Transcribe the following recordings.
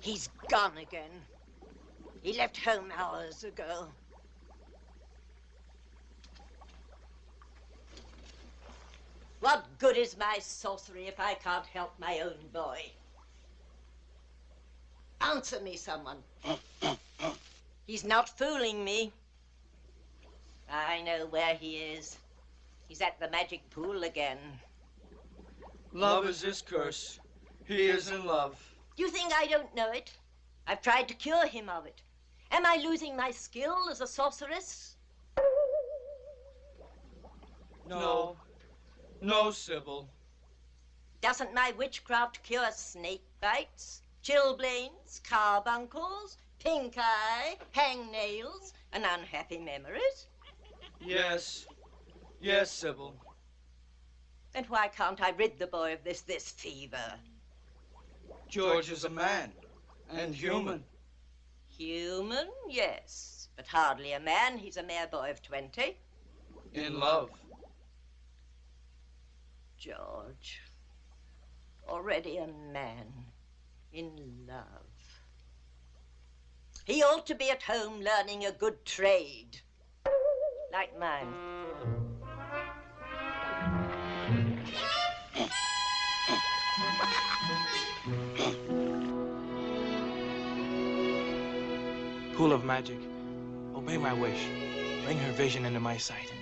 He's gone again. He left home hours ago. What good is my sorcery if I can't help my own boy? Answer me, someone. He's not fooling me. I know where he is. He's at the magic pool again. Love is his curse. He is in love. You think I don't know it? I've tried to cure him of it. Am I losing my skill as a sorceress? No. No, Sybil. Doesn't my witchcraft cure snake bites, chilblains, carbuncles, pink eye, hangnails, and unhappy memories? Yes. Yes, Sybil. Then why can't I rid the boy of this fever? George is a man, and human. Human, yes, but hardly a man. He's a mere boy of 20. In love. George, already a man, in love. He ought to be at home learning a good trade, like mine. Pool of magic, obey my wish. Bring her vision into my sight.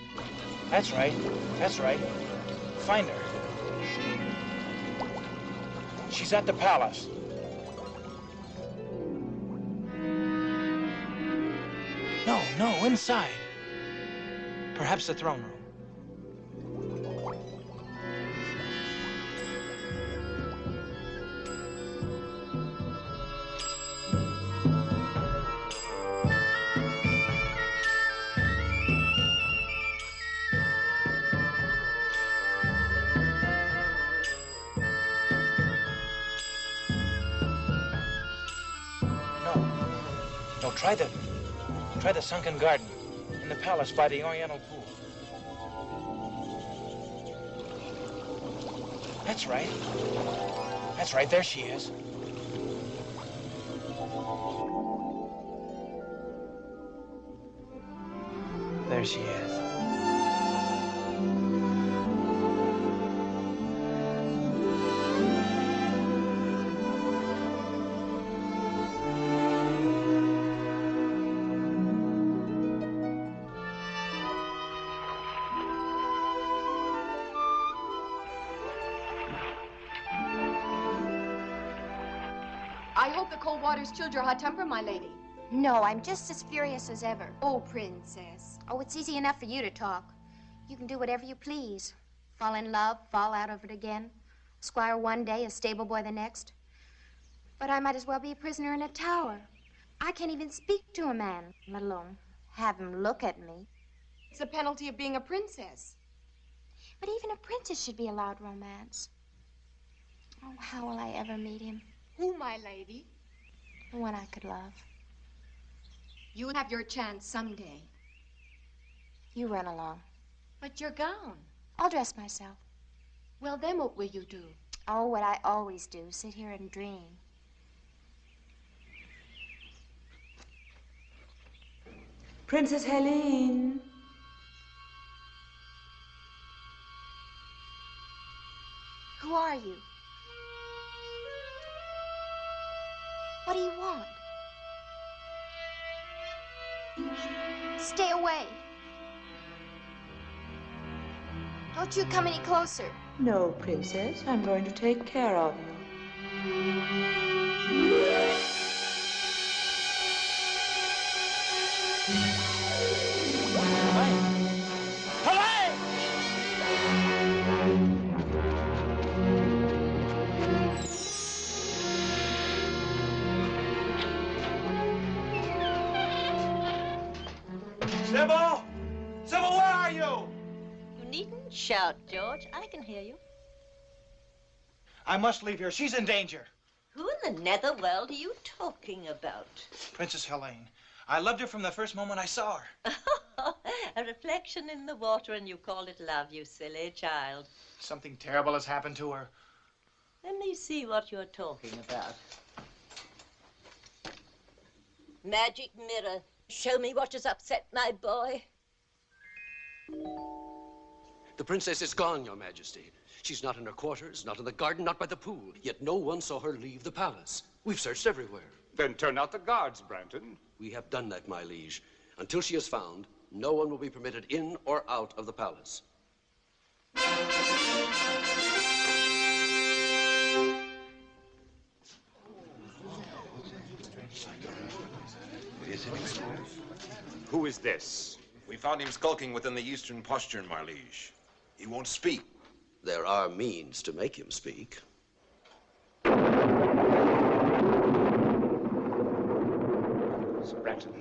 That's right. That's right. Find her. She's at the palace. No, inside. Perhaps the throne room. No, try the sunken garden in the palace by the Oriental pool. That's right. That's right, there she is. There she is. the cold water's chilled your hot temper, my lady. No, I'm just as furious as ever. Oh, princess. Oh, it's easy enough for you to talk. You can do whatever you please. Fall in love, fall out of it again. Squire one day, a stable boy the next. But I might as well be a prisoner in a tower. I can't even speak to a man, let alone have him look at me. It's the penalty of being a princess. But even a princess should be allowed romance. Oh, how will I ever meet him? Who, my lady? The one I could love. You'll have your chance someday. You run along. But your gown. I'll dress myself. Well, then what will you do? Oh, what I always do, sit here and dream. Princess Helene. Who are you? What do you want? Stay away. Don't you come any closer. No, Princess. I'm going to take care of you. Sybil! Sybil, where are you? You needn't shout, George. I can hear you. I must leave here. She's in danger. Who in the netherworld are you talking about? Princess Helene. I loved her from the first moment I saw her. A reflection in the water, and you call it love, you silly child. Something terrible has happened to her. Let me see what you're talking about. Magic mirror. Show me what has upset my boy. The princess is gone, Your Majesty. She's not in her quarters, not in the garden, not by the pool. Yet no one saw her leave the palace. We've searched everywhere. Then turn out the guards, Branton. We have done that, my liege. Until she is found, no one will be permitted in or out of the palace. Who is this? We found him skulking within the eastern postern, my liege. He won't speak. There are means to make him speak. Sir Branton.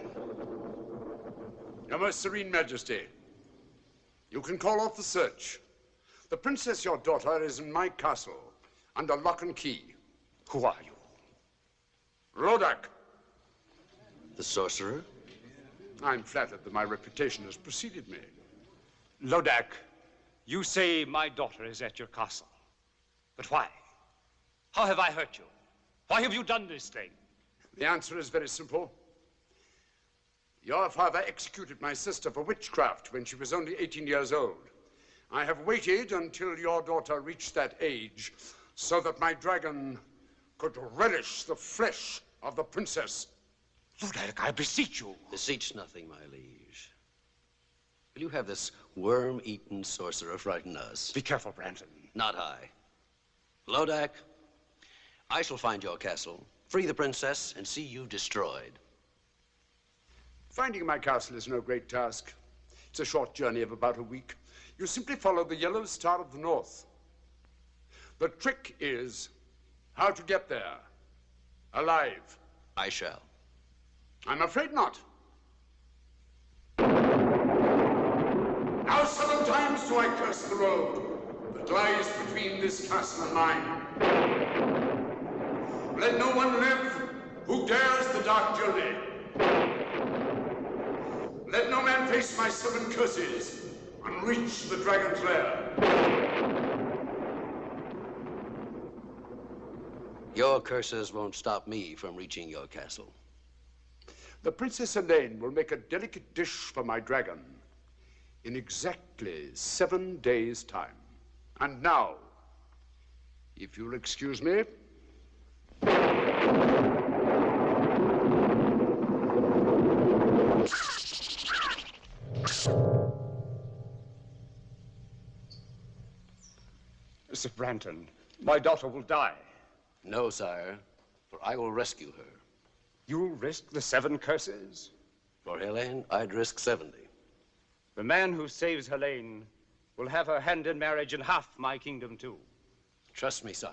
Your most serene majesty, you can call off the search. The princess, your daughter, is in my castle, under lock and key. Who are you? Lodak. The sorcerer? I'm flattered that my reputation has preceded me. Lodak, you say my daughter is at your castle. But why? How have I hurt you? Why have you done this thing? The answer is very simple. Your father executed my sister for witchcraft when she was only 18 years old. I have waited until your daughter reached that age so that my dragon could relish the flesh of the princess. Lodak, I beseech you. Beseech nothing, my liege. Will you have this worm-eaten sorcerer frighten us? Be careful, Branton. Not I. Lodak, I shall find your castle, free the princess, and see you destroyed. Finding my castle is no great task. It's a short journey of about a week. You simply follow the yellow star of the north. The trick is how to get there, alive. I shall. I'm afraid not. Now 7 times do I curse the road that lies between this castle and mine. Let no one live who dares the dark journey. Let no man face my 7 curses and reach the dragon's lair. Your curses won't stop me from reaching your castle. The Princess Helene will make a delicate dish for my dragon in exactly 7 days' time. And now, if you'll excuse me. Sir Branton, my daughter will die. No, sire. For I will rescue her. You'll risk the 7 curses? For Helene, I'd risk 70. The man who saves Helene will have her hand in marriage and half my kingdom, too. Trust me, sire.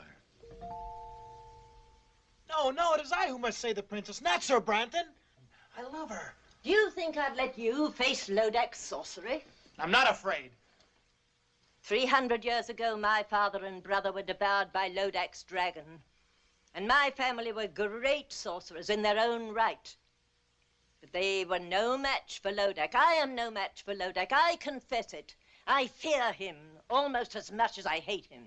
No, it is I who must save the princess, not Sir Branton. I love her. Do you think I'd let you face Lodak's sorcery? I'm not afraid. 300 years ago, my father and brother were devoured by Lodak's dragon. And my family were great sorcerers in their own right. But they were no match for Lodak. I am no match for Lodak. I confess it. I fear him almost as much as I hate him.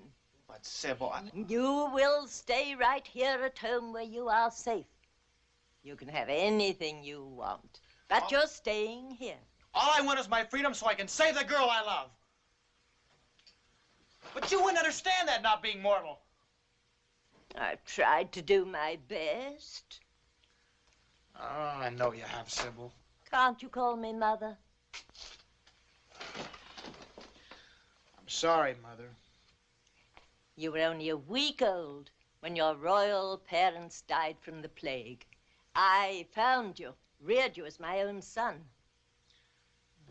But Sybil, You will stay right here at home where you are safe. You can have anything you want, but you're staying here. all I want is my freedom so I can save the girl I love. But you wouldn't understand that, not being mortal. I've tried to do my best. Oh, I know you have, Sybil. Can't you call me Mother? I'm sorry, Mother. You were only a week old when your royal parents died from the plague. I found you, reared you as my own son.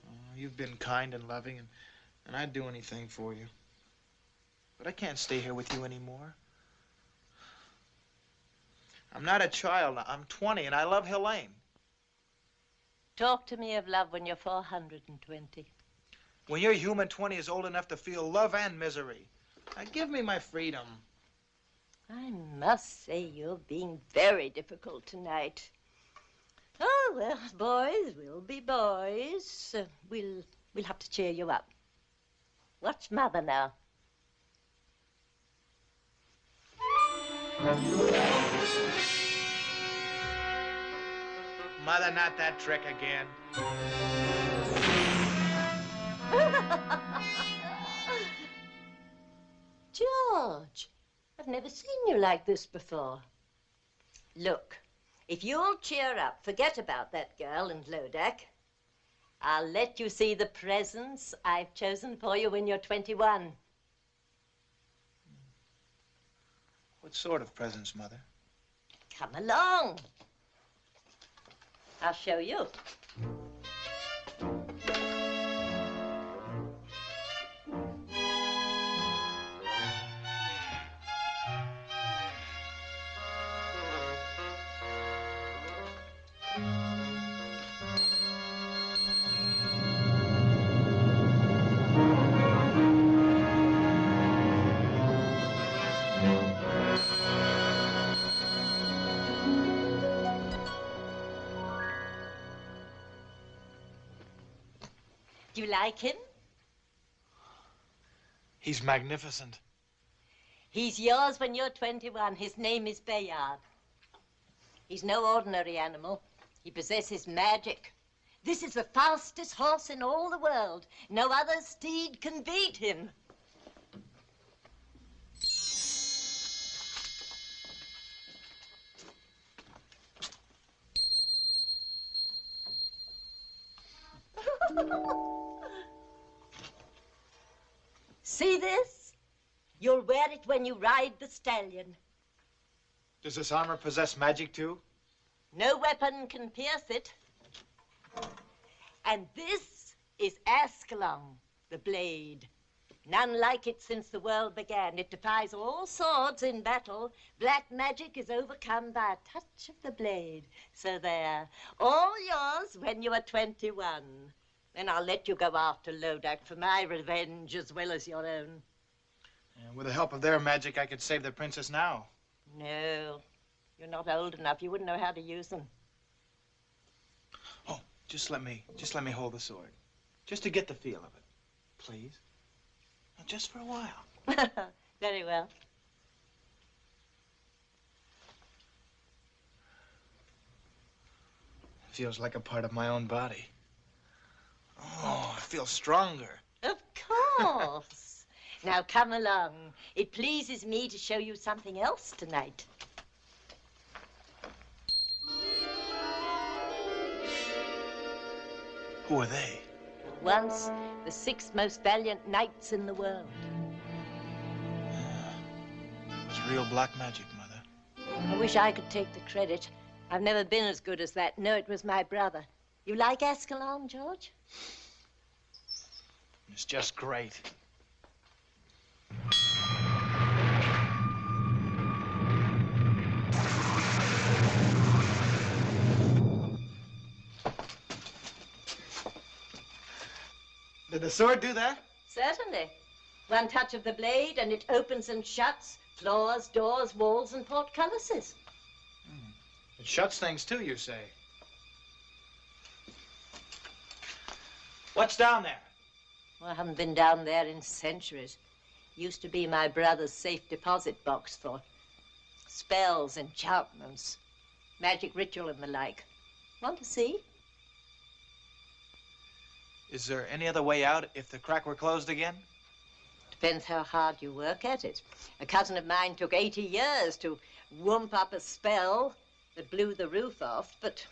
Oh, you've been kind and loving, and I'd do anything for you. But I can't stay here with you anymore. I'm not a child. I'm 20, and I love Helene. Talk to me of love when you're 420. When your human 20 is old enough to feel love and misery. Now, give me my freedom. I must say you're being very difficult tonight. Oh, well, boys will be boys. We'll have to cheer you up. Watch Mother now. Mother, not that trick again. George, I've never seen you like this before. Look, if you'll cheer up, forget about that girl and Lodak, I'll let you see the presents I've chosen for you when you're 21. What sort of presents, Mother? Come along. I'll show you. Do you like him? He's magnificent. He's yours when you're 21. His name is Bayard. He's no ordinary animal. He possesses magic. This is the fastest horse in all the world. No other steed can beat him. See this? You'll wear it when you ride the stallion. Does this armor possess magic, too? No weapon can pierce it. And this is Ascalon, the blade. None like it since the world began. It defies all swords in battle. Black magic is overcome by a touch of the blade. So there, all yours when you are 21. Then I'll let you go after Lodak for my revenge as well as your own. And with the help of their magic, I could save the princess now. No, you're not old enough. You wouldn't know how to use them. Oh, just let me hold the sword. Just to get the feel of it. Please? Now, just for a while. Very well. It feels like a part of my own body. Oh, I feel stronger. Of course. Now come along. It pleases me to show you something else tonight. Who are they? Once the 6 most valiant knights in the world. It's real black magic, Mother. I wish I could take the credit. I've never been as good as that. No, it was my brother. You like Ascalon, George? It's just great. Did the sword do that? Certainly. One touch of the blade and it opens and shuts floors, doors, walls, and portcullises. It shuts things too, you say? What's down there? Well, I haven't been down there in centuries. Used to be my brother's safe deposit box for spells, enchantments, magic ritual and the like. Want to see? Is there any other way out if the crack were closed again? Depends how hard you work at it. A cousin of mine took 80 years to whoomp up a spell that blew the roof off, but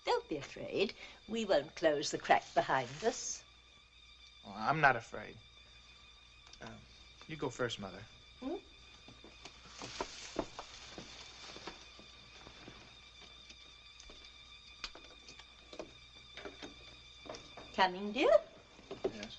don't be afraid. We won't close the crack behind us. Well, I'm not afraid. You go first, Mother. Hmm? Coming, dear? Yes.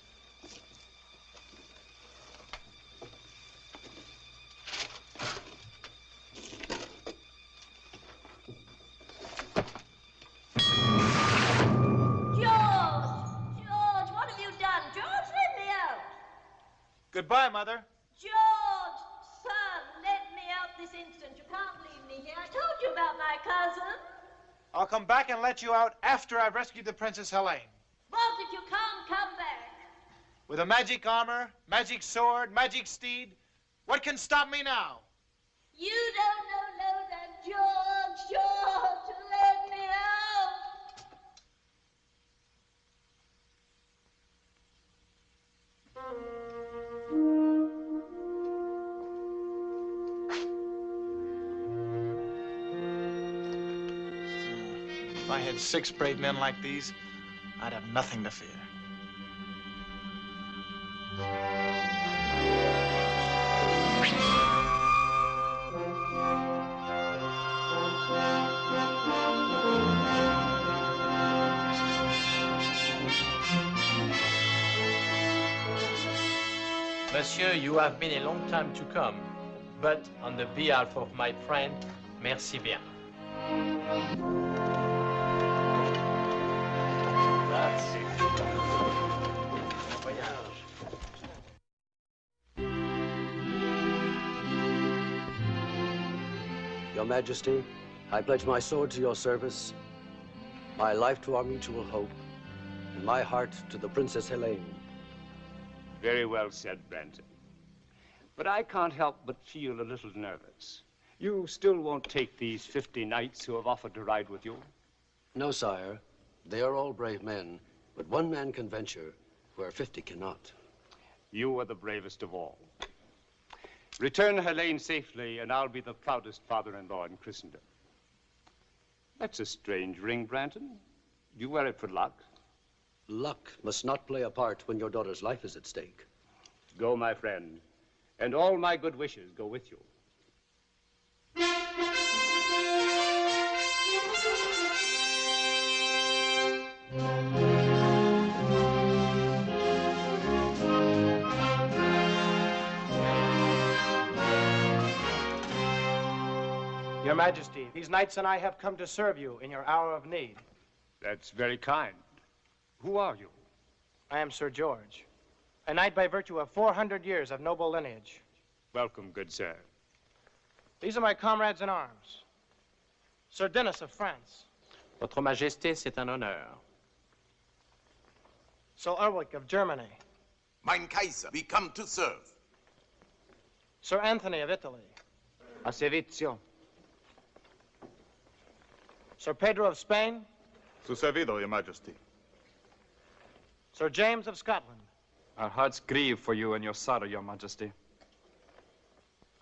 Goodbye, Mother. George, son, let me out this instant. You can't leave me here. I told you about my cousin. I'll come back and let you out after I've rescued the Princess Helene. What if you can't come back? With a magic armor, magic sword, magic steed, what can stop me now? You don't know Lodak, George, George, let me out. If I had 6 brave men like these, I'd have nothing to fear. Monsieur, you have been a long time to come, but on the behalf of my friend, merci bien. Your Majesty, I pledge my sword to your service, my life to our mutual hope, and my heart to the Princess Helene. Very well said, Branton. But I can't help but feel a little nervous. You still won't take these 50 knights who have offered to ride with you? No, sire. They are all brave men, but one man can venture where 50 cannot. You are the bravest of all. Return Helene safely, and I'll be the proudest father-in-law in Christendom. That's a strange ring, Branton. You wear it for luck? Luck must not play a part when your daughter's life is at stake. Go, my friend, and all my good wishes go with you. Your Majesty, these knights and I have come to serve you in your hour of need. That's very kind. Who are you? I am Sir George, a knight by virtue of 400 years of noble lineage. Welcome, good sir. These are my comrades in arms. Sir Denis of France. Votre Majesté, c'est un honneur. Sir Ulrich of Germany. Mein Kaiser, we come to serve. Sir Anthony of Italy. A servizio. Sir Pedro of Spain. Su servido, Your Majesty. Sir James of Scotland. Our hearts grieve for you and your sorrow, Your Majesty.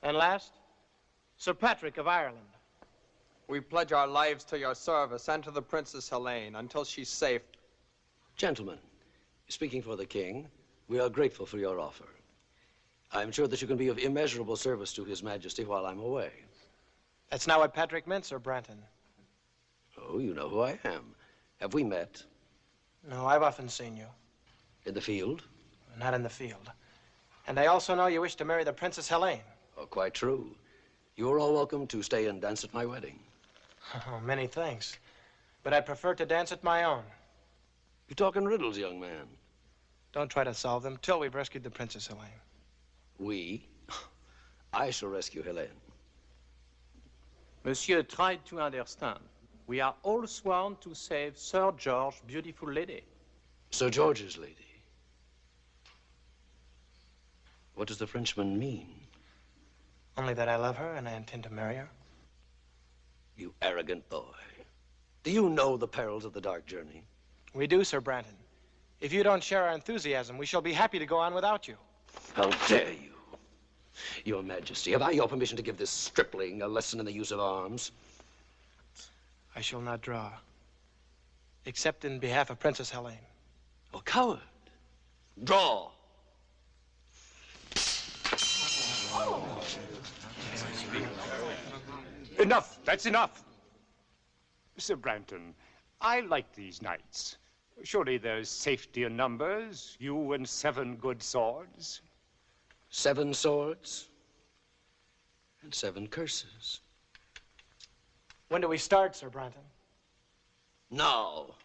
And last, Sir Patrick of Ireland. We pledge our lives to your service and to the Princess Helene until she's safe. Gentlemen, speaking for the king, we are grateful for your offer. I'm sure that you can be of immeasurable service to His Majesty while I'm away. That's not what Patrick meant, Sir Branton. Oh, you know who I am. Have we met? No, I've often seen you. In the field? Not in the field. And I also know you wish to marry the Princess Helene. Oh, quite true. You're all welcome to stay and dance at my wedding. Oh, many thanks. But I prefer to dance at my own. You're talking riddles, young man. Don't try to solve them till we've rescued the Princess Helene. We? I shall rescue Helene. Monsieur tried to understand. We are all sworn to save Sir George's beautiful lady. Sir George's lady? What does the Frenchman mean? Only that I love her and I intend to marry her. You arrogant boy. Do you know the perils of the dark journey? We do, Sir Branton. If you don't share our enthusiasm, we shall be happy to go on without you. How dare you? Your Majesty, have I your permission to give this stripling a lesson in the use of arms? I shall not draw, except in behalf of Princess Helene. Oh, coward. Draw. Enough. That's enough. Sir Branton, I like these knights. Surely there's safety in numbers. You and 7 good swords. 7 swords and 7 curses. When do we start, Sir Branton? Now.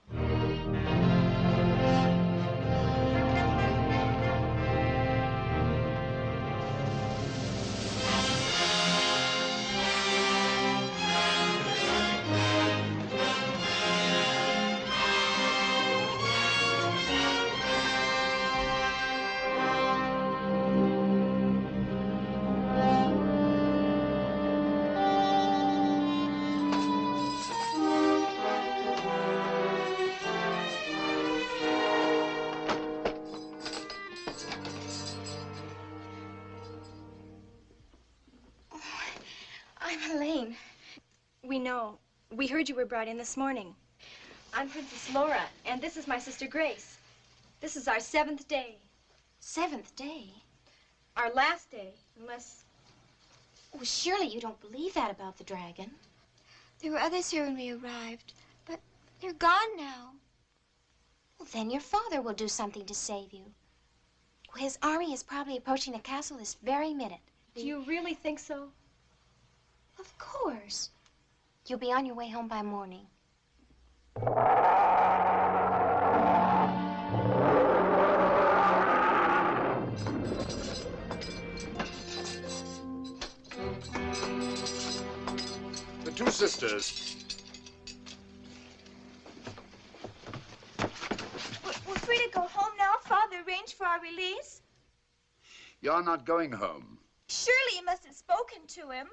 I'm Helene. We know. We heard you were brought in this morning. I'm Princess Laura, and this is my sister Grace. This is our 7th day. 7th day? Our last day, unless... Oh, surely you don't believe that about the dragon. There were others here when we arrived, but they're gone now. Well, then your father will do something to save you. Well, his army is probably approaching the castle this very minute. Do you really think so? Of course. You'll be on your way home by morning. The 2 sisters. We're free to go home now. Father arranged for our release. You're not going home. Surely you must have spoken to him.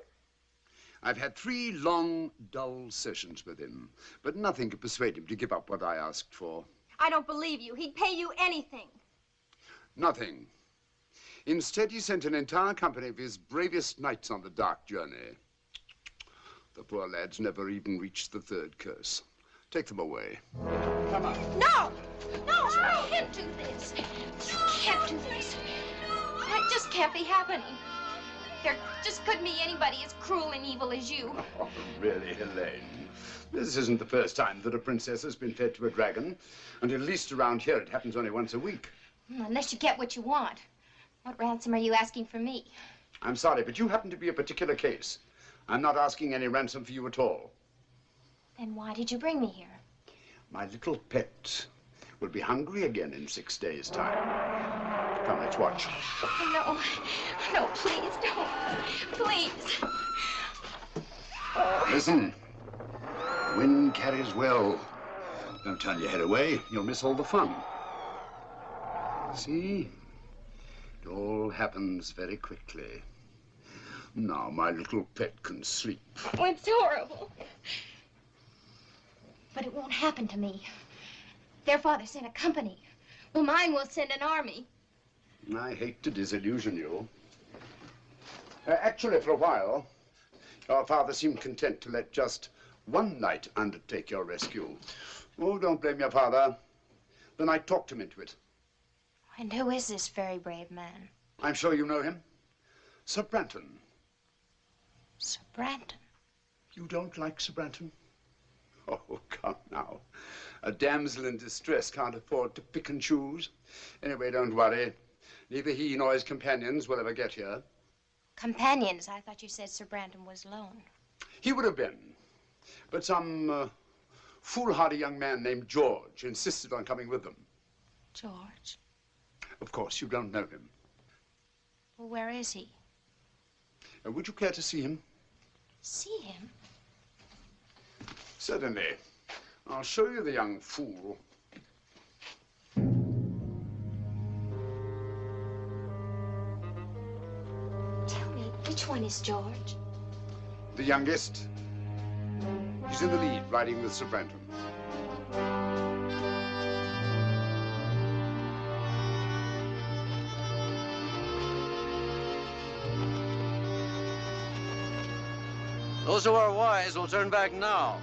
I've had 3 long, dull sessions with him, but nothing could persuade him to give up what I asked for. I don't believe you. He'd pay you anything. Nothing. Instead, he sent an entire company of his bravest knights on the dark journey. The poor lads never even reached the 3rd curse. Take them away. Come on. No! No, you can't do this. You can't do this. That just can't be happening. There just couldn't be anybody as cruel and evil as you. Oh, really, Helene? This isn't the first time that a princess has been fed to a dragon. And at least around here, it happens only once a week. Unless you get what you want. What ransom are you asking from me? I'm sorry, but you happen to be a particular case. I'm not asking any ransom for you at all. Then why did you bring me here? My little pet will be hungry again in 6 days' time. Come, let's watch. No, no, please don't. Please. Listen. Wind carries well. Don't turn your head away. You'll miss all the fun. See? It all happens very quickly. Now my little pet can sleep. Oh, it's horrible. But it won't happen to me. Their father sent a company. Well, mine will send an army. I hate to disillusion you. Actually, for a while, your father seemed content to let just 1 knight undertake your rescue. Oh, don't blame your father. The knight talked him into it. And who is this very brave man? I'm sure you know him. Sir Branton. Sir Branton? You don't like Sir Branton? Oh, come now. A damsel in distress can't afford to pick and choose. Anyway, don't worry. Neither he nor his companions will ever get here. Companions? I thought you said Sir Branton was alone. He would have been. But some foolhardy young man named George insisted on coming with them. George? Of course, you don't know him. Well, where is he? Would you care to see him? See him? Certainly. I'll show you the young fool. Tell me, which one is George? The youngest. He's in the lead, riding with Sir Branton. Those who are wise will turn back now.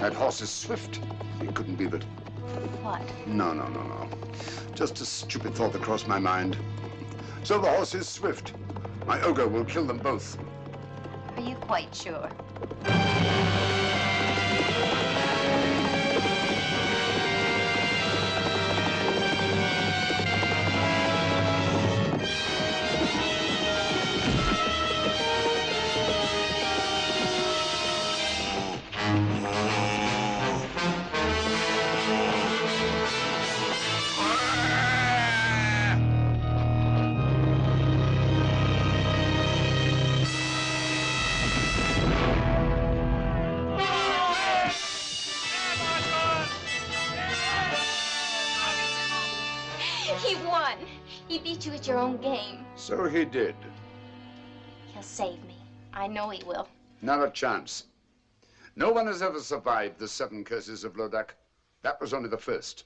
That horse is swift. It couldn't be that. What? No. Just a stupid thought that crossed my mind. So the horse is swift. My ogre will kill them both. Are you quite sure? He won. He beat you at your own game. So he did. He'll save me. I know he will. Not a chance. No one has ever survived the 7 curses of Lodak. That was only the first.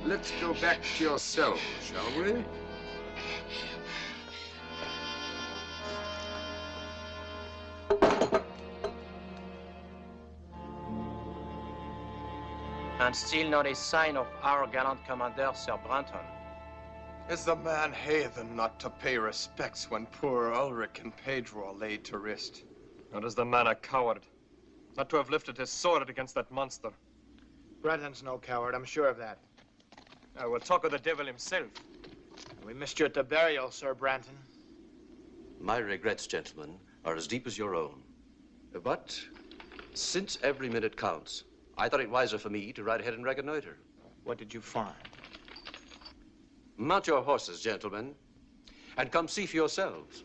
Let's go back to your cell, shall we? And still not a sign of our gallant commander, Sir Branton. Is the man heathen not to pay respects when poor Ulrich and Pedro are laid to rest? Or is the man a coward? Not to have lifted his sword against that monster. Branton's no coward, I'm sure of that. I will talk of the devil himself. We missed you at the burial, Sir Branton. My regrets, gentlemen, are as deep as your own. But since every minute counts, I thought it wiser for me to ride ahead and reconnoiter. What did you find? Mount your horses, gentlemen, and come see for yourselves.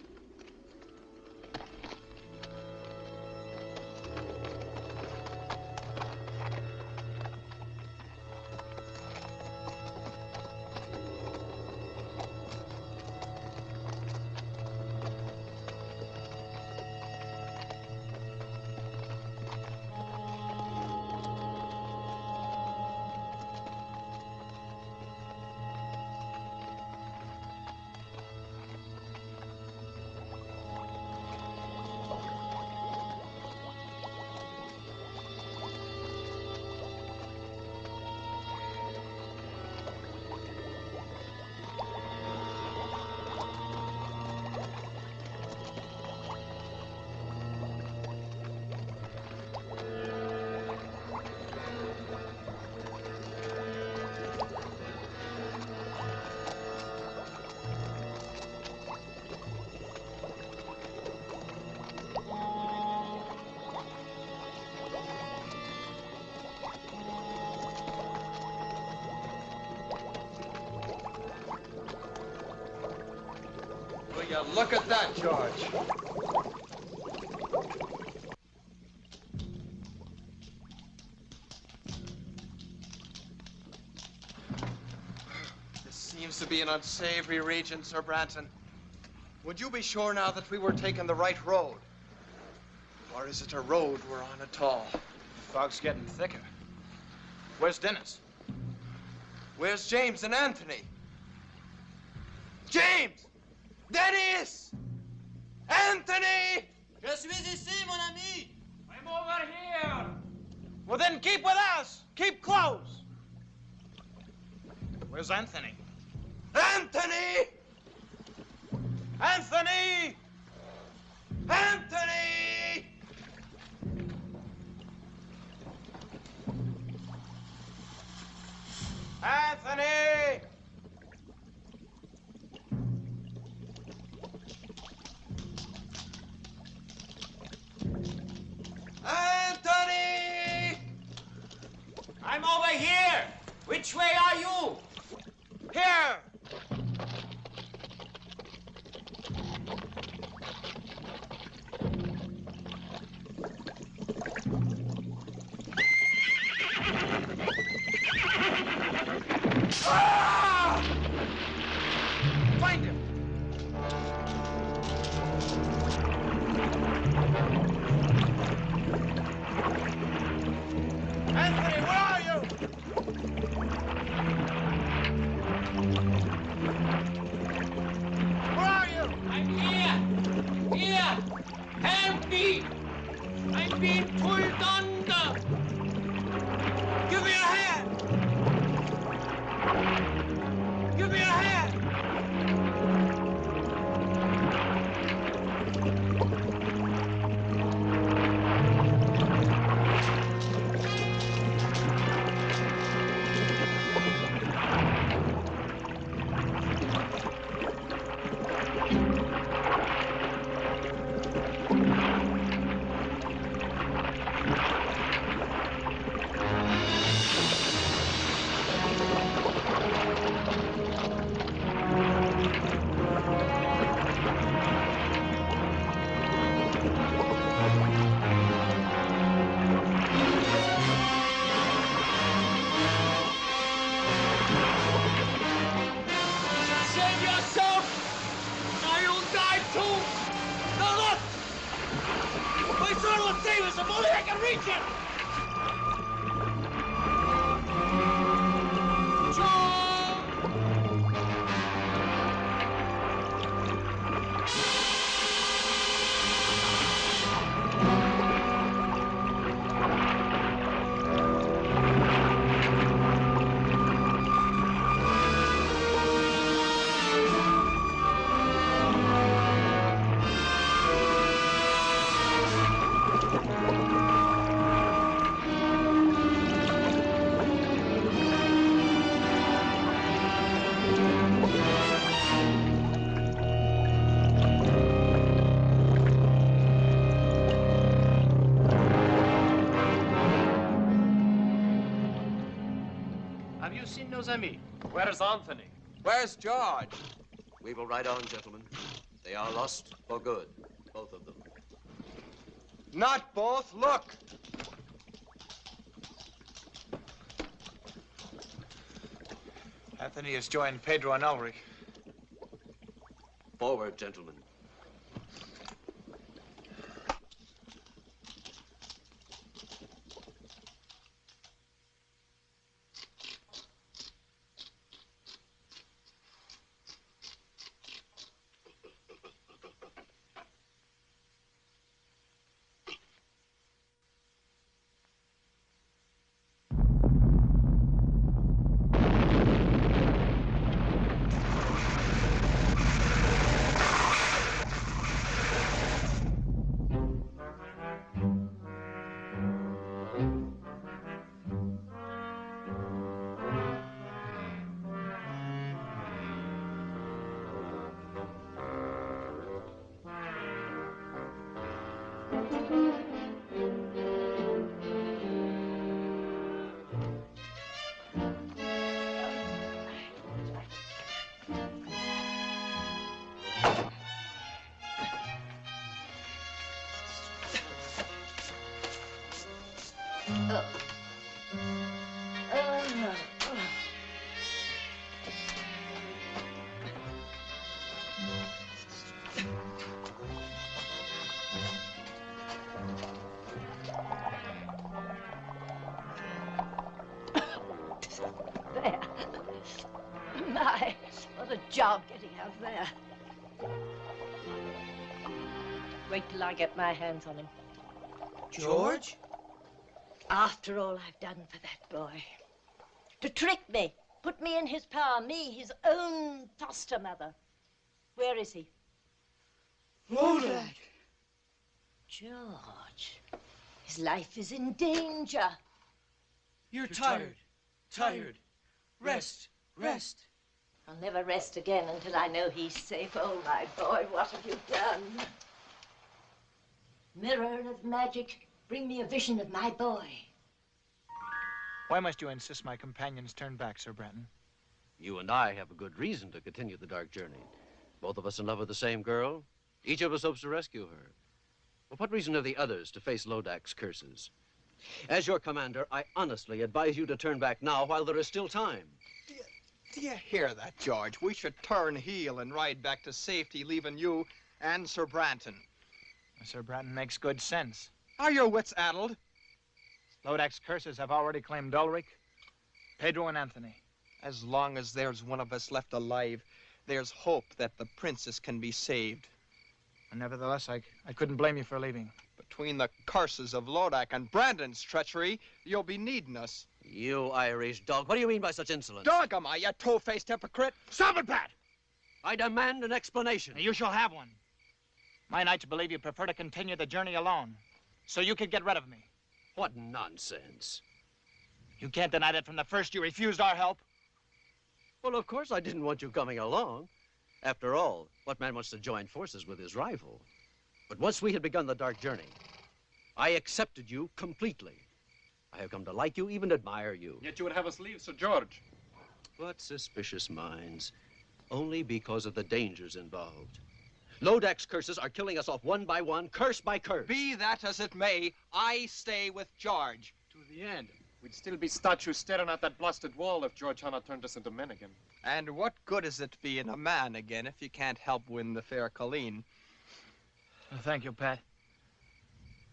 Will you look at that, George? This seems to be an unsavory region, Sir Branton. Would you be sure now that we were taking the right road? Or is it a road we're on at all? The fog's getting thicker. Where's Dennis? Where's James and Anthony? James! Dennis! Anthony! Je suis ici, mon ami! I'm over here! Well, then keep with us! Keep close! Where's Anthony? Anthony! Anthony! Anthony! Anthony! Anthony! I'm over here! Which way are you? Here! Ah! Find him! Anthony, where are you? Where are you? I'm here! Here! Help me! I'm being pulled under! Give me a hand! Give me a hand! Save yourself! Or you'll die too! Now look! My sword will save us if only I can reach it! Have you seen nos amis? Where's Anthony? Where's George? We will ride on, gentlemen. They are lost for good, both of them. Not both. Look. Anthony has joined Pedro and Ulrich. Forward, gentlemen. job getting out there. Wait till I get my hands on him. George? After all I've done for that boy. To trick me, put me in his power, me, his own foster mother. Where is he? Lodak! George, his life is in danger. You're tired. Tired. Rest. Rest. I'll never rest again until I know he's safe. Oh, my boy, what have you done? Mirror of magic, bring me a vision of my boy. Why must you insist my companions turn back, Sir Brenton? You and I have a good reason to continue the dark journey. Both of us in love with the same girl. Each of us hopes to rescue her. Well, what reason have the others to face Lodak's curses? As your commander, I honestly advise you to turn back now while there is still time. Do you hear that, George? We should turn heel and ride back to safety, leaving you and Sir Branton. Sir Branton makes good sense. Are your wits addled? Lodak's curses have already claimed Ulrich, Pedro, and Anthony. As long as there's one of us left alive, there's hope that the princess can be saved. And nevertheless, I couldn't blame you for leaving. Between the curses of Lodak and Brandon's treachery, you'll be needing us. You Irish dog, what do you mean by such insolence? Dog am I, you two-faced hypocrite? Stop it, Pat! I demand an explanation. You shall have one. My knights believe you prefer to continue the journey alone, so you could get rid of me. What nonsense. You can't deny that from the first you refused our help. Well, of course I didn't want you coming along. After all, what man wants to join forces with his rival? But once we had begun the dark journey, I accepted you completely. I have come to like you, even admire you. Yet you would have us leave, Sir George. What suspicious minds. Only because of the dangers involved. Lodak's curses are killing us off one by one, curse by curse. Be that as it may, I stay with George. To the end. We'd still be statues staring at that blasted wall if George Hanna turned us into men again. And what good is it being a man again if you can't help win the fair Helene? Well, thank you, Pat.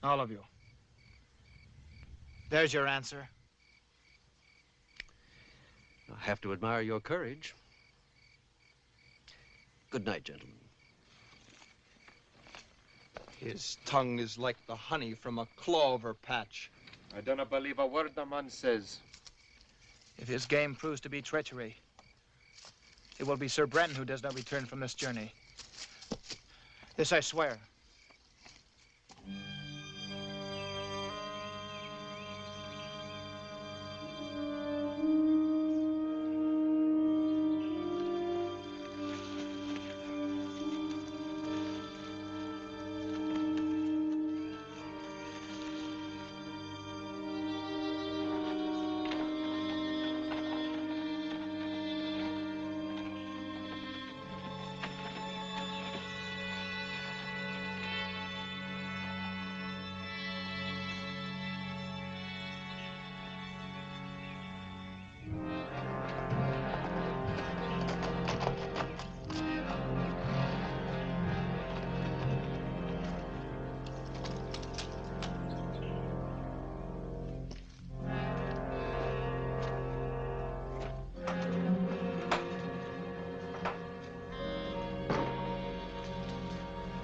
All of you. There's your answer. I have to admire your courage. Good night, gentlemen. His tongue is like the honey from a clover patch. I don't believe a word the man says. If his game proves to be treachery, it will be Sir Brenton who does not return from this journey. This I swear.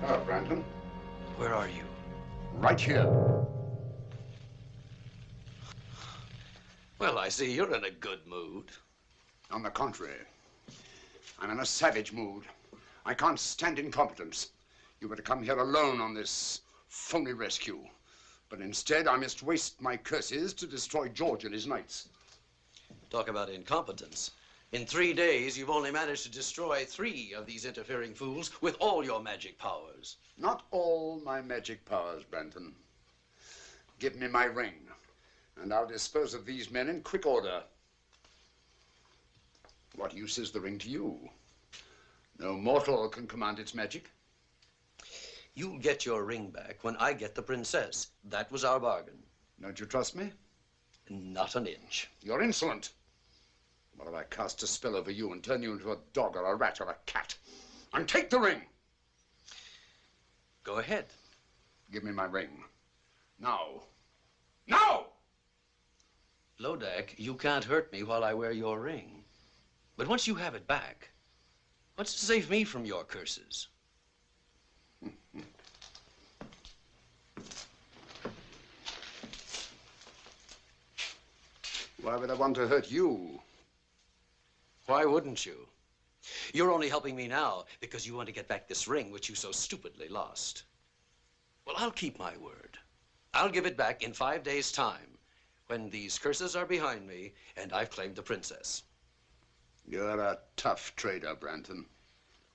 Hello, Brandon. Where are you? Right here. Well, I see you're in a good mood. On the contrary, I'm in a savage mood. I can't stand incompetence. You were to come here alone on this phony rescue. But instead, I must waste my curses to destroy George and his knights. Talk about incompetence. In 3 days, you've only managed to destroy 3 of these interfering fools with all your magic powers. Not all my magic powers, Branton. Give me my ring, and I'll dispose of these men in quick order. What use is the ring to you? No mortal can command its magic. You'll get your ring back when I get the princess. That was our bargain. Don't you trust me? Not an inch. You're insolent. What if I cast a spell over you and turn you into a dog or a rat or a cat? And take the ring! Go ahead. Give me my ring. Now. Now! Lodak, you can't hurt me while I wear your ring. But once you have it back, What's to save me from your curses? Why would I want to hurt you? Why wouldn't you? You're only helping me now because you want to get back this ring which you so stupidly lost. Well, I'll keep my word. I'll give it back in 5 days' time, when these curses are behind me and I've claimed the princess. You're a tough trader, Branton.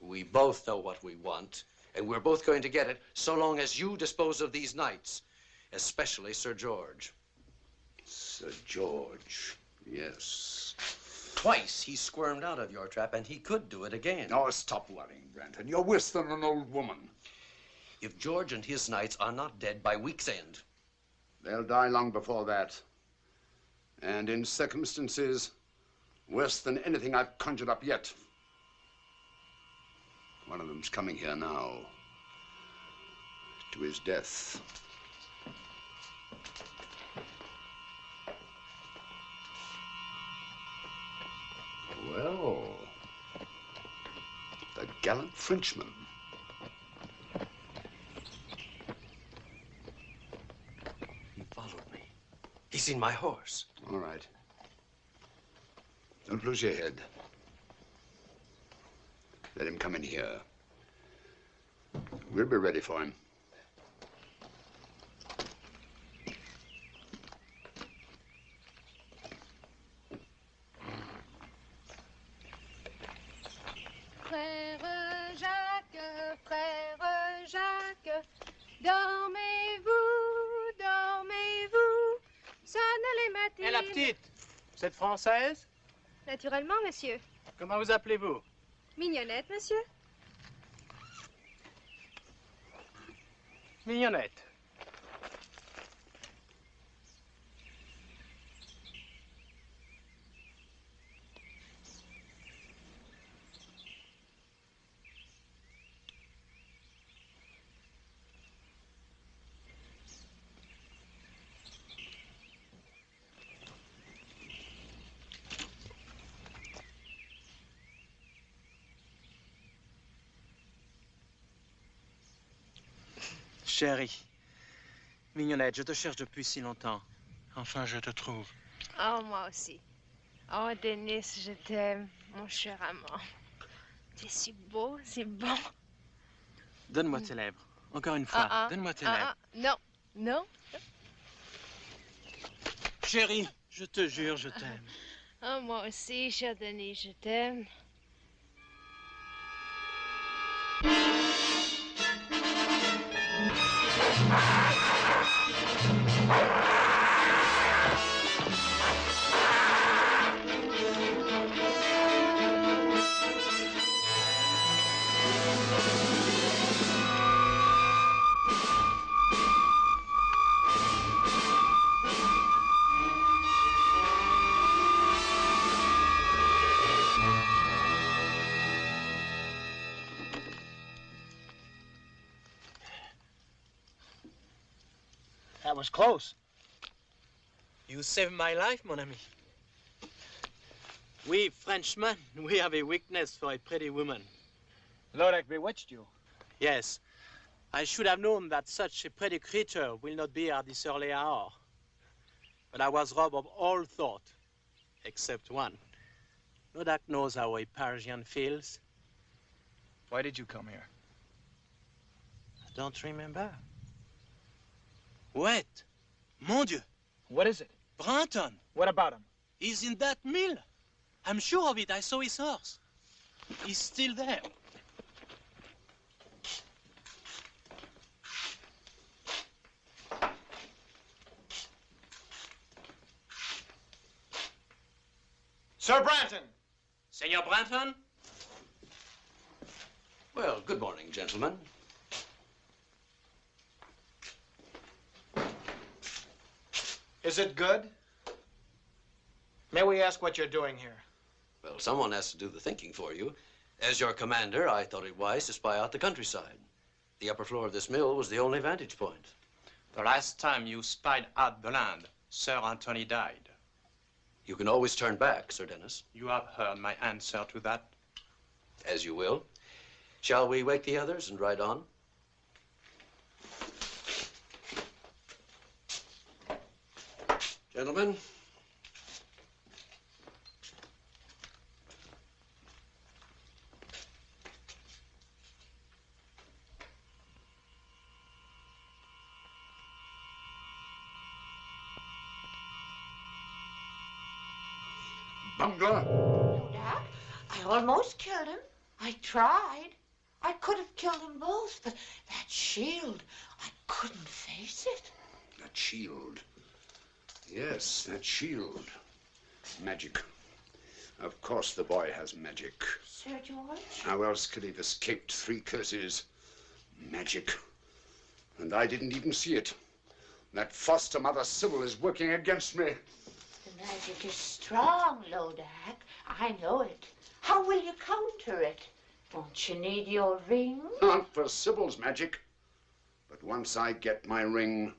We both know what we want, and we're both going to get it so long as you dispose of these knights, especially Sir George. Sir George, yes. Twice he squirmed out of your trap, and he could do it again. Oh, stop worrying, Branton. You're worse than an old woman. If George and his knights are not dead by week's end, they'll die long before that. And in circumstances worse than anything I've conjured up yet. One of them's coming here now, to his death. Well, the gallant Frenchman. he followed me. He's seen my horse. All right. Don't lose your head. Let him come in here. We'll be ready for him. Frère Jacques, dormez-vous, dormez-vous, sonne les matines. Et la petite, vous êtes française? Naturellement, monsieur. Comment vous appelez-vous? Mignonnette, monsieur. Mignonnette. Chérie, Mignonnette, je te cherche depuis si longtemps. Enfin, je te trouve. Oh, moi aussi. Oh, Denis, je t'aime, mon cher amant. Tu es si beau, si bon. Donne-moi tes lèvres. Encore une fois, donne-moi tes lèvres. Non, non. Chérie, je te jure, je t'aime. Oh, moi aussi, cher Denis, je t'aime. That was close. You saved my life, mon ami. We Frenchmen, we have a weakness for a pretty woman. Lodak bewitched you. Yes. I should have known that such a pretty creature will not be at this early hour. But I was robbed of all thought, except one. Lodak knows how a Parisian feels. Why did you come here? I don't remember. Wait! Mon Dieu! What is it? Branton! What about him? He's in that mill. I'm sure of it. I saw his horse. He's still there. Sir Branton! Senor Branton? Well, good morning, gentlemen. Is it good? May we ask what you're doing here? Well, someone has to do the thinking for you. As your commander, I thought it wise to spy out the countryside. The upper floor of this mill was the only vantage point. The last time you spied out the land, Sir Anthony died. You can always turn back, Sir Dennis. You have heard my answer to that. As you will. Shall we wake the others and ride on? Gentlemen. Bungler! Lodak, I almost killed him. I tried. I could have killed them both, but that shield, I couldn't face it. That shield. Yes, that shield. Magic. Of course the boy has magic. Sir George? How else could he have escaped 3 curses? Magic. And I didn't even see it. That foster mother Sybil is working against me. The magic is strong, Lodak. I know it. How will you counter it? Won't you need your ring? Not for Sybil's magic. But once I get my ring,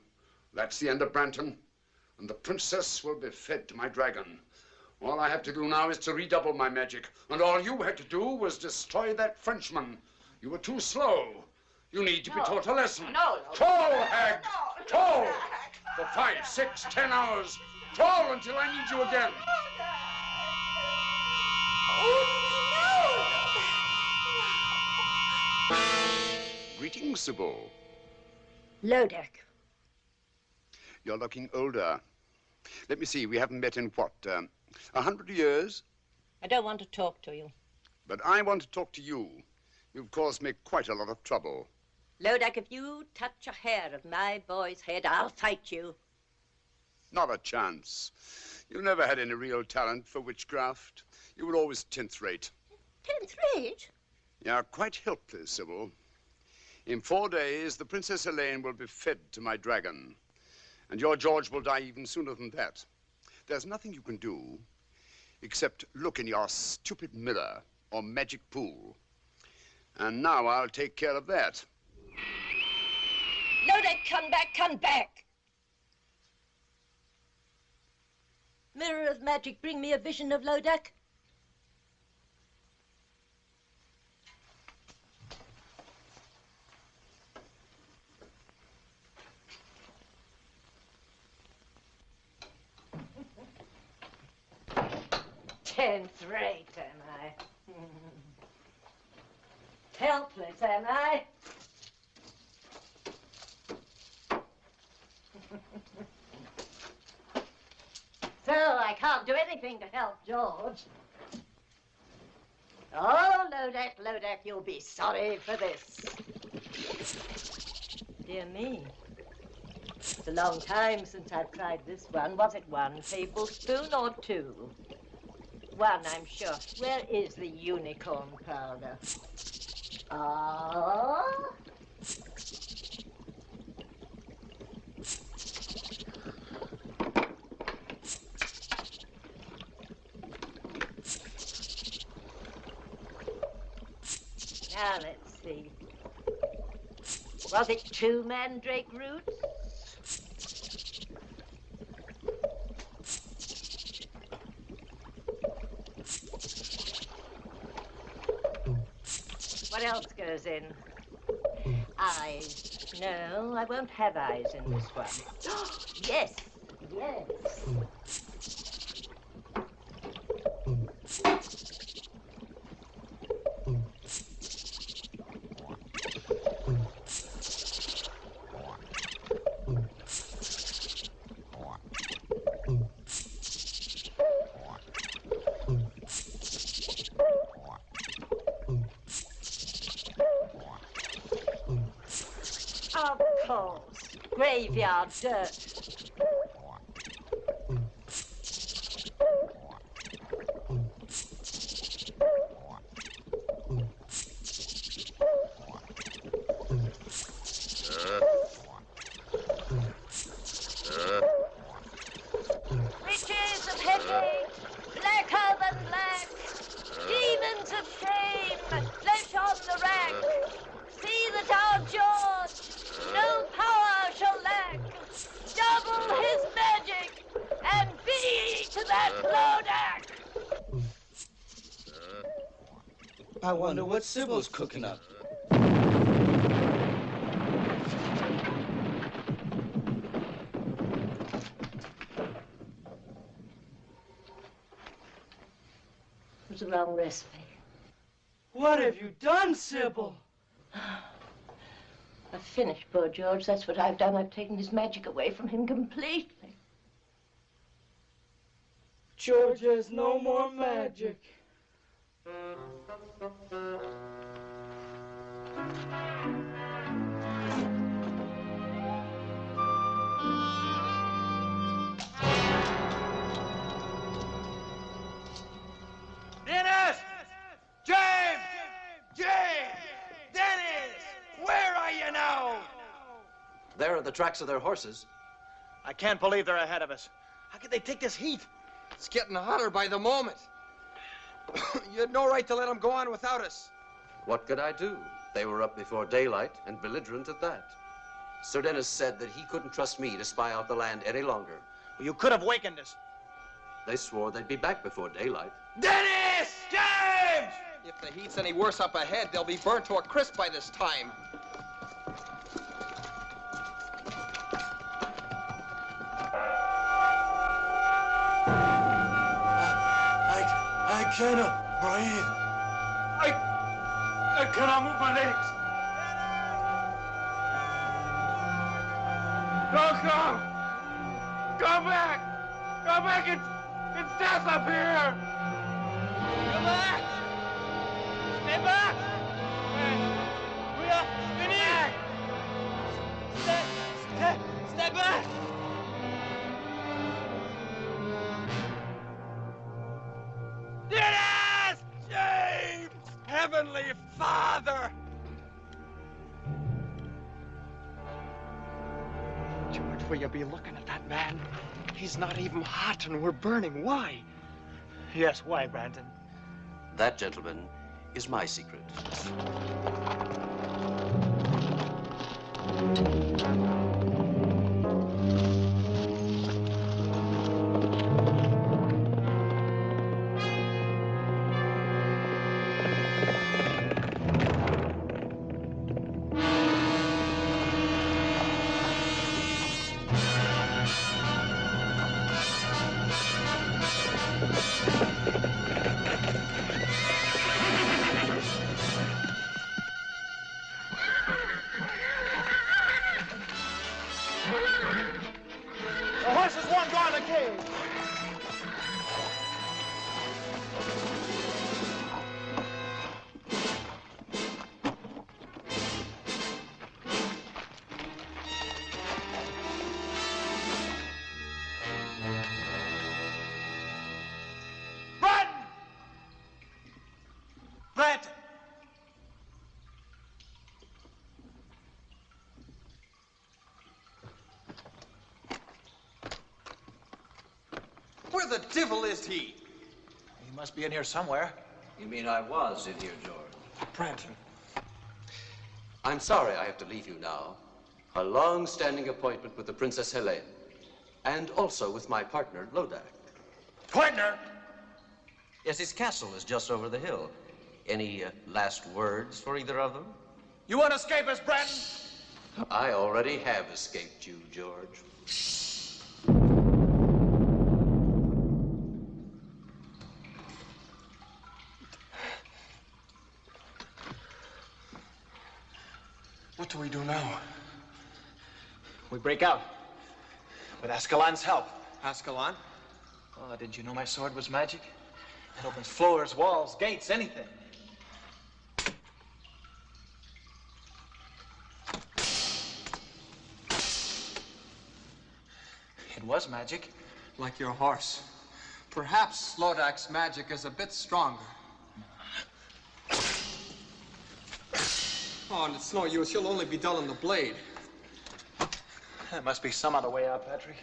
that's the end of Branton. And the princess will be fed to my dragon. All I have to do now is to redouble my magic. And all you had to do was destroy that Frenchman. You were too slow. You need to be taught a lesson. No. Troll, hag! Troll! For 5, 6, 10 hours. Troll until I need you again. Greetings, Sybil. Lodak. You're looking older. Let me see, we haven't met in what, 100 years? I don't want to talk to you. But I want to talk to you. You've caused me quite a lot of trouble. Lodak, if you touch a hair of my boy's head, I'll fight you. Not a chance. You never had any real talent for witchcraft. You were always 10th rate. 10th rate? You're quite helpless, Sybil. In 4 days, the Princess Helene will be fed to my dragon. And your George will die even sooner than that. There's nothing you can do except look in your stupid mirror or magic pool. And now I'll take care of that. Lodak, come back, come back! Mirror of magic, bring me a vision of Lodak. Tenth rate, am I? Helpless, am I? So I can't do anything to help George. Oh, Lodak, you'll be sorry for this. Dear me. It's a long time since I've tried this one. Was it 1 tablespoon or 2? 1, I'm sure. Where is the unicorn powder? Oh. Now, let's see. Was it 2 mandrake roots? What else goes in? Eyes. No, I won't have eyes in this one. Yes, yes. Of course. Graveyard dirt. Riches of headache, blacker than black, demons of shame, flesh on the rack. See that our George no power shall lack. I wonder what Sybil's cooking up. It was the wrong recipe. What have you done, Sybil? I've finished poor George. That's what I've done. I've taken his magic away from him completely. George has no more magic. Dennis! James! James! Dennis! Where are you now? There are the tracks of their horses. I can't believe they're ahead of us. How could they take this heat? It's getting hotter by the moment. You had no right to let them go on without us. What could I do? They were up before daylight and belligerent at that. Sir Dennis said that he couldn't trust me to spy out the land any longer. Well, you could have wakened us. They swore they'd be back before daylight. Dennis! James! If the heat's any worse up ahead, they'll be burnt to a crisp by this time. I cannot breathe. I cannot move my legs. Don't come! Come back! Come back! It's death up here! Come back! Stay back! We are finished! Stay back! Dennis! James! Heavenly Father! George, will you be looking at that man? He's not even hot and we're burning. Why? Yes, why, Brandon? That, gentlemen, is my secret. The horses won't go in the cage. Brandon! Where the devil is he? He must be in here somewhere. You mean I was in here, George? Brandon. I'm sorry I have to leave you now. A long-standing appointment with the Princess Helene, and also with my partner, Lodak. Partner? Yes, his castle is just over the hill. Any last words for either of them? You want to escape us, Brandon? I already have escaped you, George. What do we do now? We break out. With Ascalon's help. Ascalon? Oh, did you know my sword was magic? It opens floors, walls, gates, anything. It was magic. Like your horse. Perhaps Lodak's magic is a bit stronger. Oh, and it's no use. You'll only be dulling the blade. There must be some other way out, Patrick.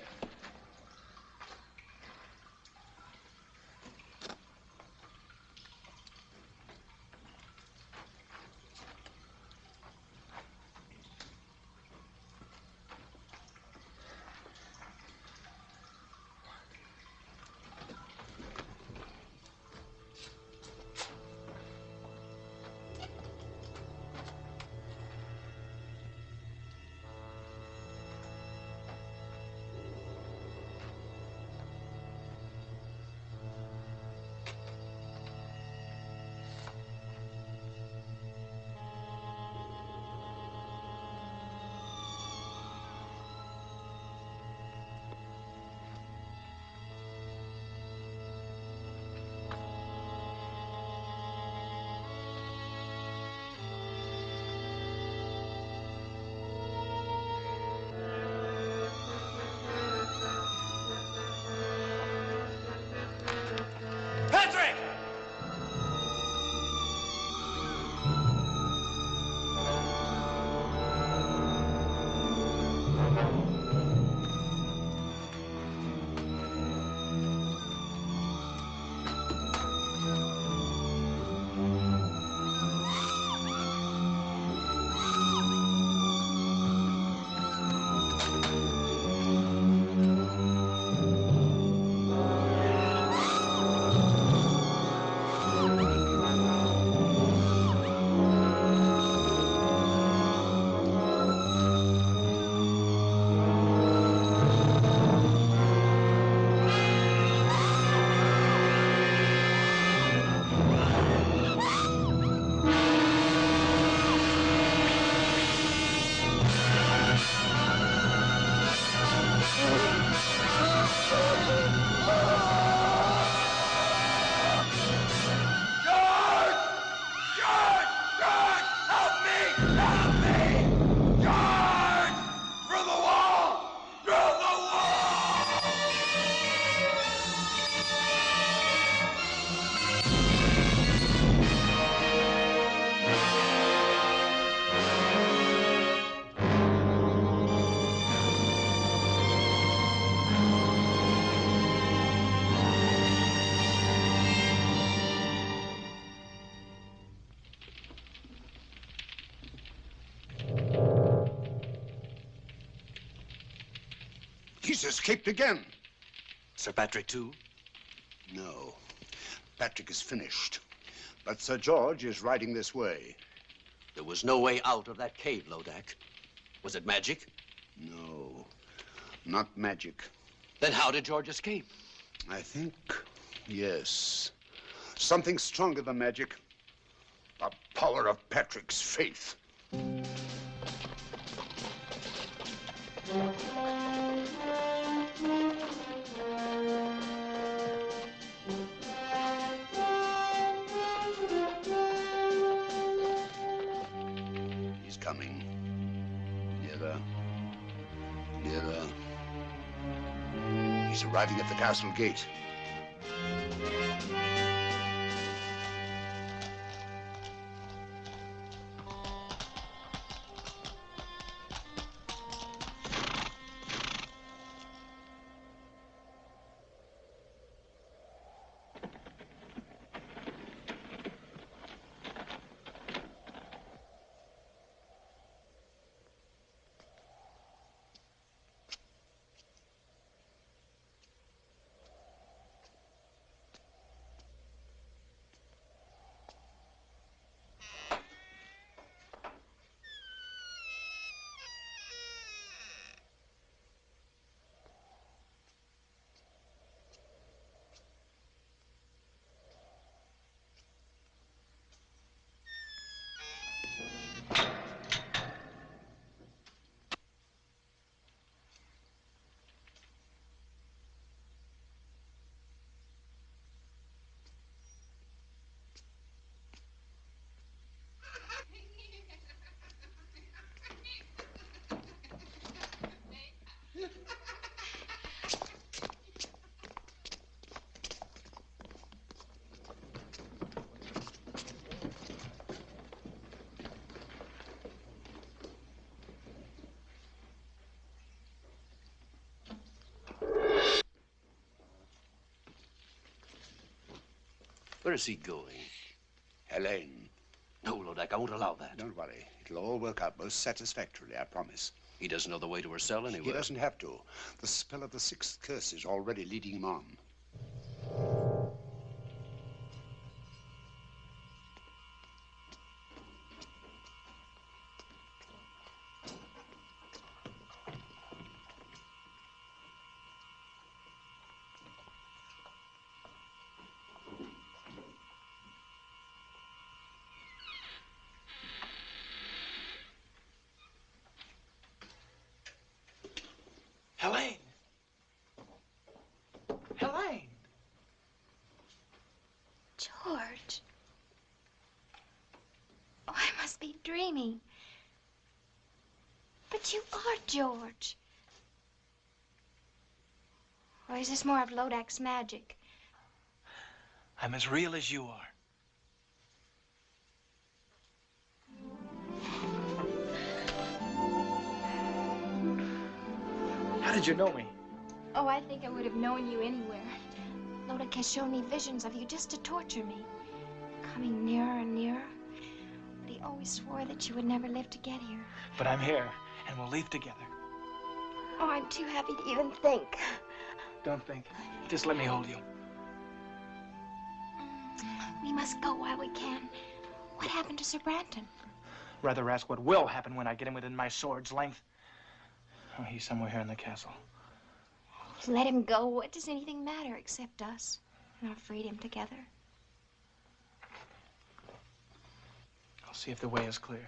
He's escaped again. Sir Patrick, too? No. Patrick is finished. But Sir George is riding this way. There was no way out of that cave, Lodak. Was it magic? No, not magic. Then how did George escape? I think, yes. Something stronger than magic. The power of Patrick's faith. He's coming. Nearer. Nearer. He's arriving at the castle gate. Where is he going? Helene. No, Lodak, I won't allow that. Don't worry. It'll all work out most satisfactorily, I promise. He doesn't know the way to her cell anyway. He doesn't have to. The spell of the sixth curse is already leading him on. Helene! Helene! George. Oh, I must be dreaming. But you are George. Or is this more of Lodak's magic? I'm as real as you are. How did you know me? Oh, I think I would have known you anywhere. Lodak has shown me visions of you just to torture me. Coming nearer and nearer. But he always swore that you would never live to get here. But I'm here, and we'll leave together. Oh, I'm too happy to even think. Don't think. Just let me hold you. We must go while we can. What happened to Sir Branton? Rather ask what will happen when I get him within my sword's length. Oh, he's somewhere here in the castle. Let him go. What does anything matter except us and our freedom together? I'll see if the way is clear.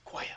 Quietly.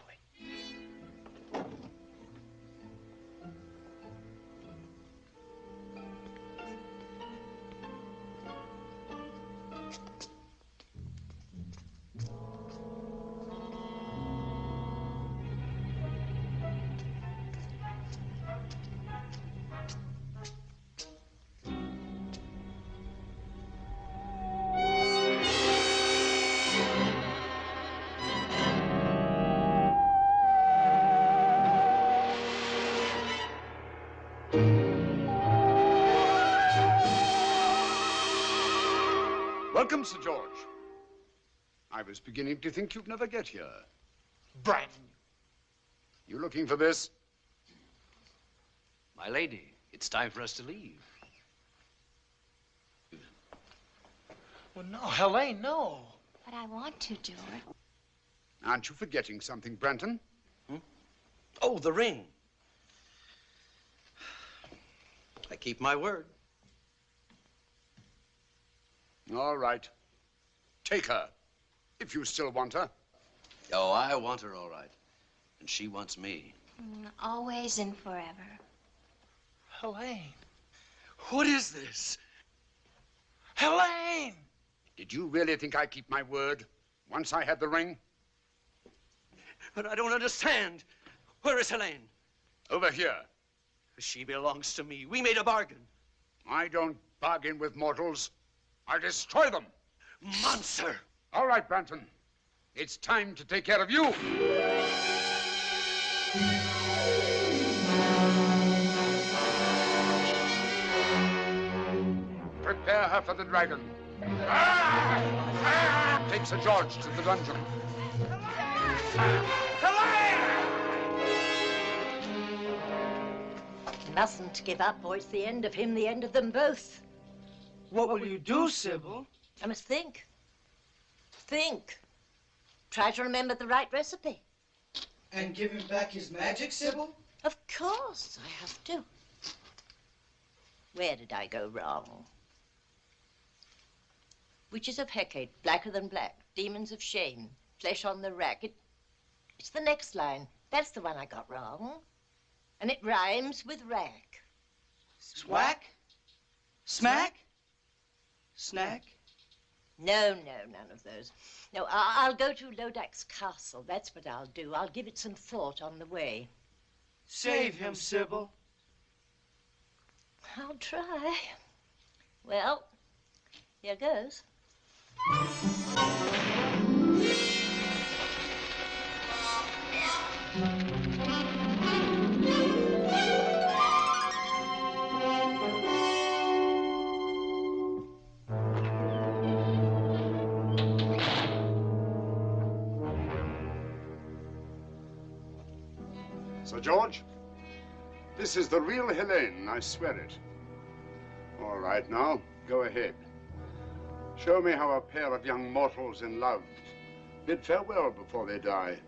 Welcome, Sir George. I was beginning to think you'd never get here. Branton. You looking for this? My lady, it's time for us to leave. Well, no, Helene, no. But I want to, George. Aren't you forgetting something, Branton? Oh, the ring. I keep my word. All right. Take her, if you still want her. Oh, I want her all right. And she wants me. Always and forever. Helene. What is this? Helene! Did you really think I keep my word once I had the ring? But I don't understand. Where is Helene? Over here. She belongs to me. We made a bargain. I don't bargain with mortals. I destroy them. Monster! All right, Branton. It's time to take care of you. Prepare her for the dragon. Take Sir George to the dungeon. Mustn't give up, or it's the end of him, the end of them both. What will you do, Sybil? I must think. Think. Try to remember the right recipe. And give him back his magic, Sybil? Of course, I have to. Where did I go wrong? Witches of Hecate, blacker than black. Demons of shame, flesh on the rack. It's the next line. That's the one I got wrong. And it rhymes with rack. Swack? Smack? Snack? No, none of those. No, I'll go to Lodak's castle. That's what I'll do. I'll give it some thought on the way. Save him, Sybil. I'll try. Well, here goes. Sir George, this is the real Helene, I swear it. All right, now, go ahead. Show me how a pair of young mortals in love bid farewell before they die.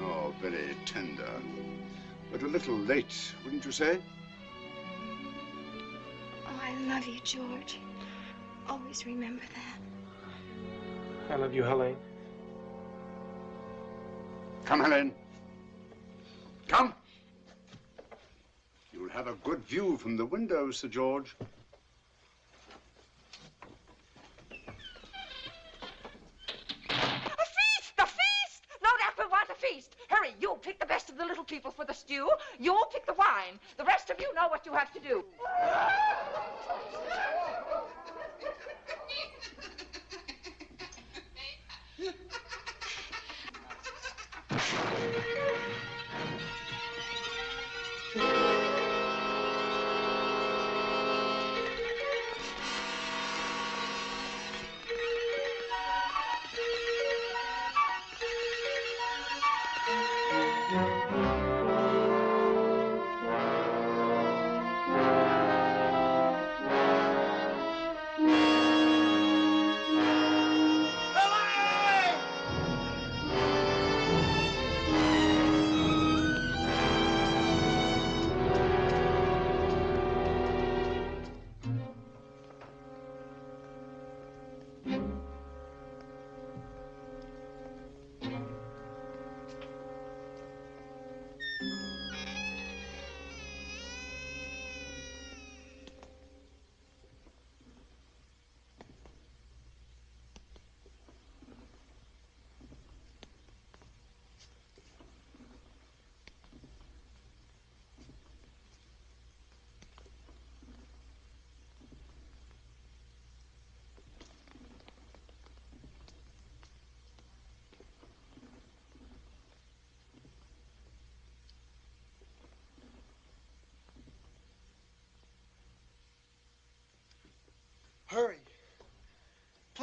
Oh, very tender, but a little late, wouldn't you say? Oh, I love you, George. Always remember that. I love you, Helene. Come, Helene. Come. You'll have a good view from the window, Sir George. A feast! Lodak will want a feast. Hurry, you pick the best of the little people for the stew. You pick the wine. The rest of you know what you have to do.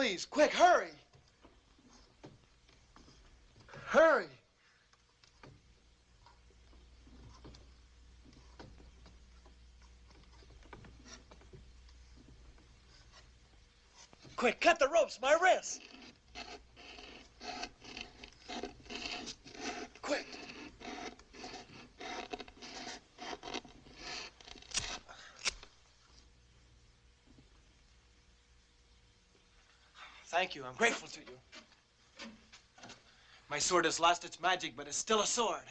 please, quick, hurry. Hurry. Quick, cut the ropes, my wrist. Quick. Thank you. I'm grateful to you. My sword has lost its magic, but it's still a sword.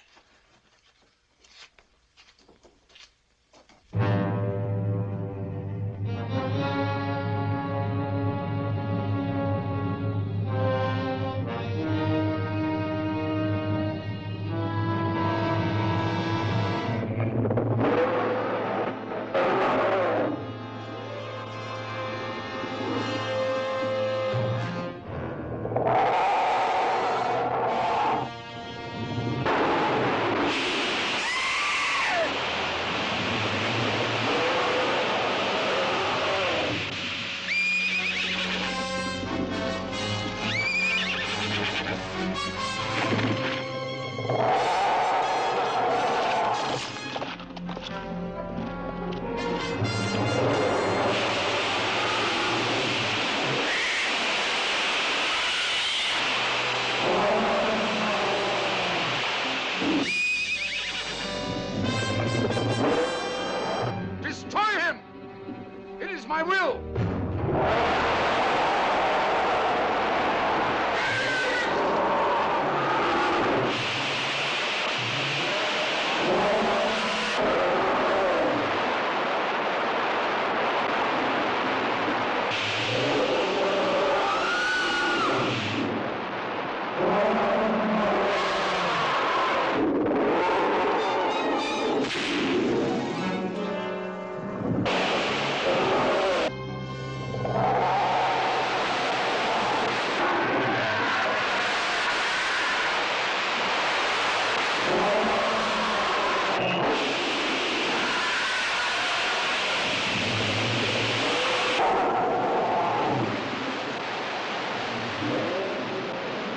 Destroy him! It is my will!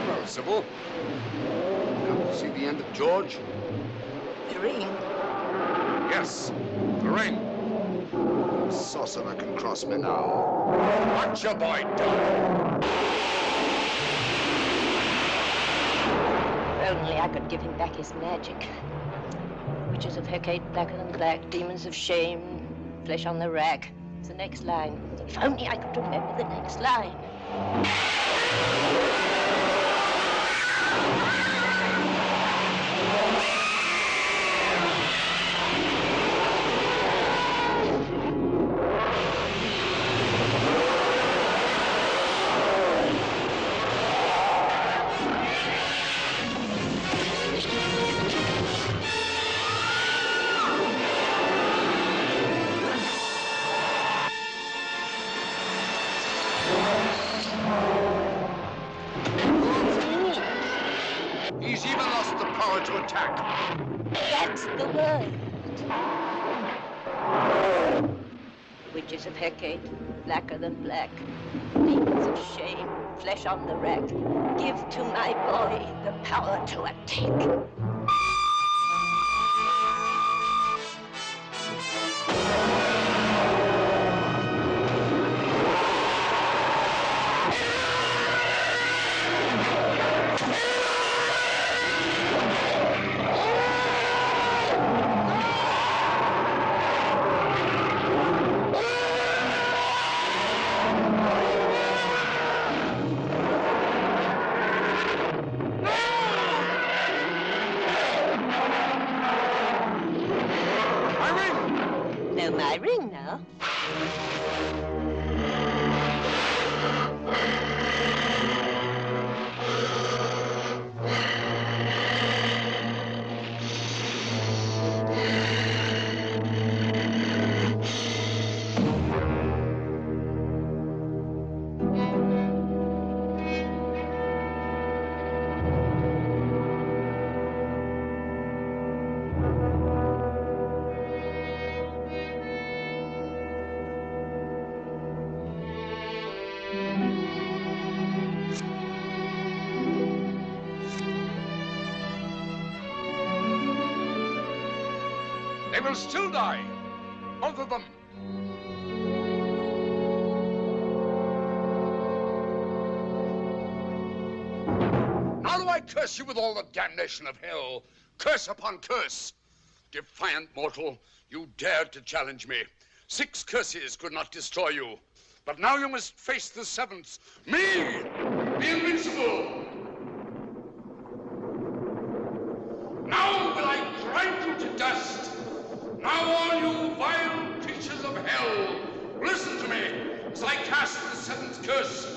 Well, Sybil, come to see the end of George? The ring. Yes, the ring. No sorcerer can cross me now. Watch your boy die. If only I could give him back his magic. Witches of Hecate, blacker than black, demons of shame, flesh on the rack. It's the next line. If only I could remember the next line. He's even lost the power to attack. That's the word. Witches of Hecate, blacker than black, demons of shame, flesh on the rack. Give to my boy the power to attack. Know my ring now. They will still die. Both of them. Now do I curse you with all the damnation of hell. Curse upon curse. Defiant mortal, you dared to challenge me. 6 curses could not destroy you. But now you must face the 7th. Me, the invincible. Now will I grind you to dust. Now all you vile creatures of hell, listen to me as I cast the 7th curse.